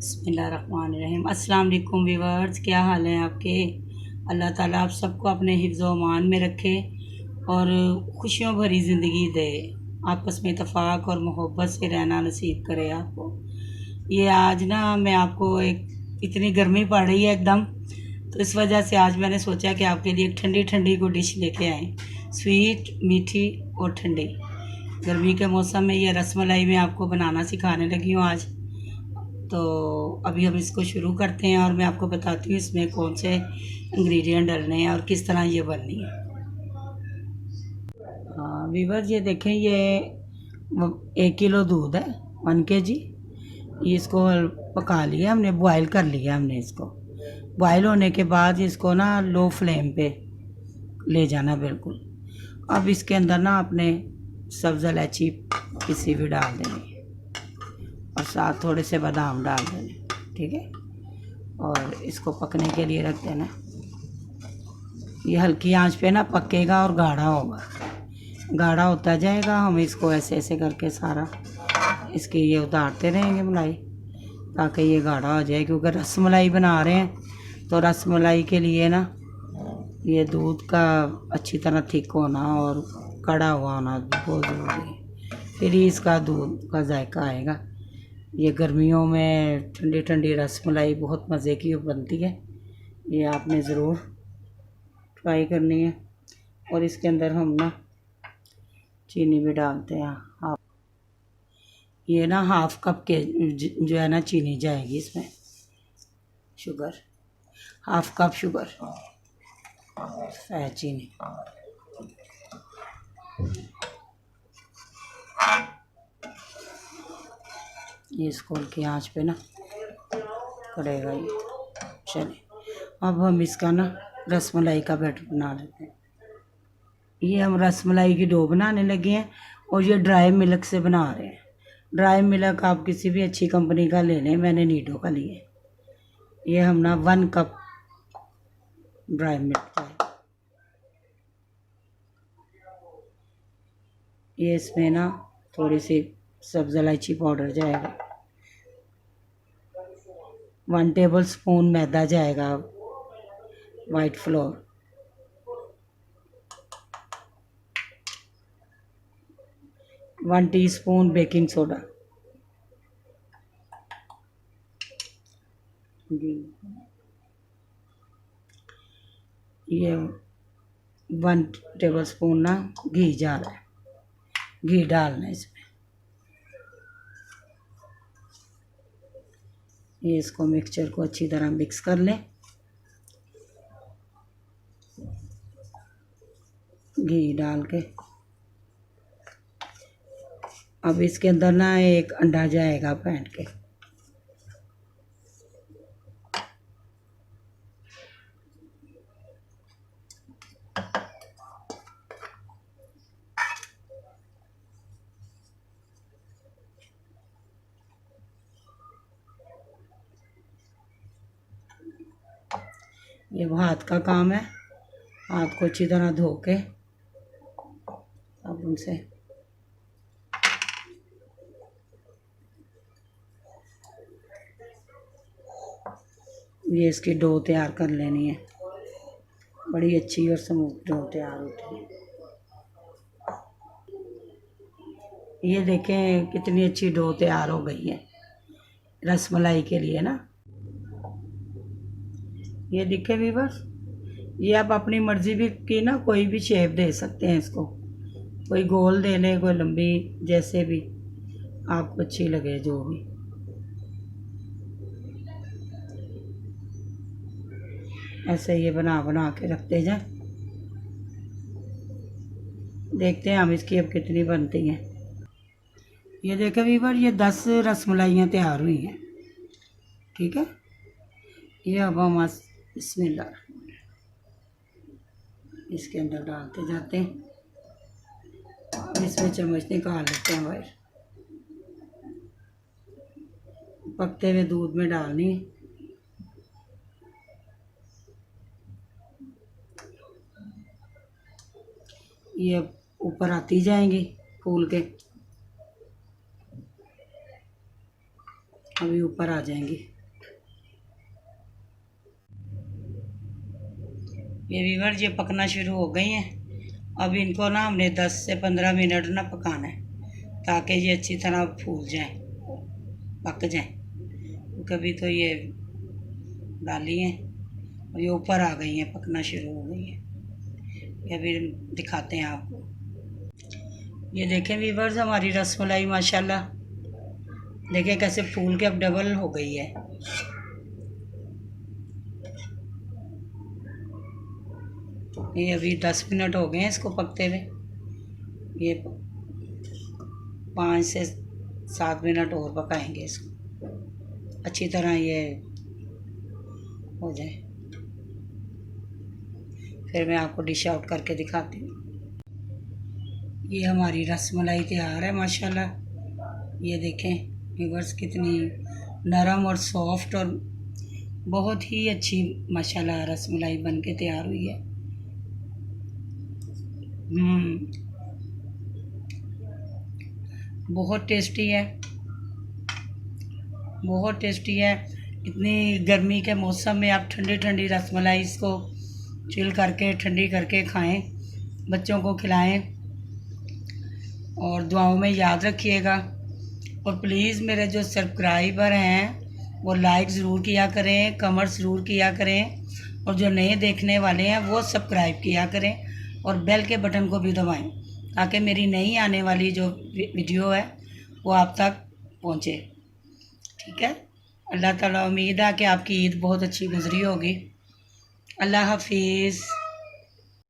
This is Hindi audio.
बिस्मिल्लाहिर्रहमानिर्रहीम। अस्सलाम वालेकुम व्यूअर्स, क्या हाल है आपके। अल्लाह ताला आप सबको अपने हिफ्ज़ व अमान में रखे और खुशियों भरी ज़िंदगी दे, आपस में इत्तेफाक और मोहब्बत से रहना नसीब करे आपको। ये आज ना मैं आपको एक इतनी गर्मी पड़ रही है एकदम, तो इस वजह से आज मैंने सोचा कि आपके लिए ठंडी ठंडी को डिश लेके आए, स्वीट मीठी और ठंडी। गर्मी के मौसम में ये रसमलाई मैं आपको बनाना सिखाने लगी हूँ आज। तो अभी हम इसको शुरू करते हैं और मैं आपको बताती हूँ इसमें कौन से इंग्रेडिएंट डालने हैं और किस तरह ये बननी है। हाँ वीवर, ये देखें, ये 1 किलो दूध है, 1 kg। ये इसको पका लिया हमने, बॉयल कर लिया हमने इसको। बॉयल होने के बाद इसको ना लो फ्लेम पे ले जाना बिल्कुल। अब इसके अंदर ना अपने सब्ज़ इलायची किसी भी डाल देनी है और साथ थोड़े से बादाम डाल देने, ठीक है। और इसको पकने के लिए रख देना। ये हल्की आंच पे ना पकेगा और गाढ़ा होगा, गाढ़ा होता जाएगा। हम इसको ऐसे ऐसे करके सारा इसकी ये उतारते रहेंगे मलाई, ताकि ये गाढ़ा हो जाए। क्योंकि रसमलाई बना रहे हैं तो रसमलाई के लिए ना ये दूध का अच्छी तरह थिक होना और कड़ा हुआ होना बहुत ज़रूरी है, फिर ही इसका दूध का जायका आएगा। ये गर्मियों में ठंडी ठंडी रसमलाई बहुत मज़े की बनती है, ये आपने ज़रूर ट्राई करनी है। और इसके अंदर हम ना चीनी भी डालते हैं, हाफ, ये ना हाफ कप के जो है ना चीनी जाएगी इसमें, शुगर, हाफ कप शुगर है चीनी। ये इसको हल्की आंच पे ना करेगा ये। चलिए अब हम इसका ना रसमलाई का बैटर बना लेते हैं। ये हम रसमलाई की डो बनाने लगे हैं और ये ड्राई मिल्क से बना रहे हैं। ड्राई मिल्क आप किसी भी अच्छी कंपनी का ले लें, मैंने नीडो का लिया। ये हम ना 1 कप ड्राई मिल्क है। ये इसमें ना थोड़ी सी सब्ज़ इलायची पाउडर जाएगा, 1 टेबल स्पून मैदा जाएगा, white floor, 1 teaspoon baking soda, ये 1 टेबल स्पून ना घी जा रहा है, घी डालना है इसमें। ये इसको मिक्सचर को अच्छी तरह मिक्स कर लें, घी डाल के। अब इसके अंदर ना एक अंडा जाएगा फेंट के। ये हाथ का काम है, हाथ को अच्छी तरह धो के अब उनसे ये इसकी डो तैयार कर लेनी है। बड़ी अच्छी और स्मूथ डो तैयार होती है। ये देखें कितनी अच्छी डो तैयार हो गई है रसमलाई के लिए ना। ये दिखे भी बस, ये आप अपनी मर्जी भी की ना कोई भी शेप दे सकते हैं इसको, कोई गोल दे लें, कोई लंबी, जैसे भी आपको अच्छी लगे, जो भी। ऐसे ये बना बना के रखते जाएं, देखते हैं हम इसकी अब कितनी बनती हैं। ये देखें वीवर, ये 10 रसमलाइयाँ तैयार हुई हैं, ठीक है। ये अब हम बिस्मिल्लाह इसके अंदर डालते जाते हैं। अब इसमें चम्मच निकाल लेते हैं बाहर, पकते हुए दूध में डालनी है। ये ऊपर आती जाएंगी फूल के, अभी ऊपर आ जाएंगी। ये वीवर ये पकना शुरू हो गई हैं। अब इनको ना हमने 10 से 15 मिनट ना पकाना है ताकि ये अच्छी तरह फूल जाएं, पक जाएं। कभी तो ये डाली हैं और ये ऊपर आ गई हैं, पकना शुरू हो गई हैं। ये भी दिखाते हैं आपको। ये देखें वीवर्स हमारी रसमलाई माशाल्लाह, देखें कैसे फूल के अब डबल हो गई है। ये अभी 10 मिनट हो गए हैं इसको पकते हुए। ये 5 से 7 मिनट और पकाएंगे इसको, अच्छी तरह ये हो जाए। फिर मैं आपको डिश आउट करके दिखाती हूँ। ये हमारी रसमलाई तैयार है माशाल्लाह। ये देखें व्यूअर्स कितनी नरम और सॉफ्ट और बहुत ही अच्छी माशाल्लाह रसमलाई बन के तैयार हुई है। बहुत टेस्टी है, बहुत टेस्टी है। इतनी गर्मी के मौसम में आप ठंडी ठंडी रसमलाई इसको चिल करके ठंडी करके खाएं, बच्चों को खिलाएं और दुआओं में याद रखिएगा। और प्लीज़ मेरे जो सब्सक्राइबर हैं वो लाइक ज़रूर किया करें, कमेंट ज़रूर किया करें, और जो नए देखने वाले हैं वो सब्सक्राइब किया करें और बेल के बटन को भी दबाएं ताकि मेरी नई आने वाली जो वीडियो है वो आप तक पहुंचे। ठीक है। अल्लाह ताला, उम्मीद है कि आपकी ईद बहुत अच्छी गुजरी होगी। अल्लाह हाफिज़।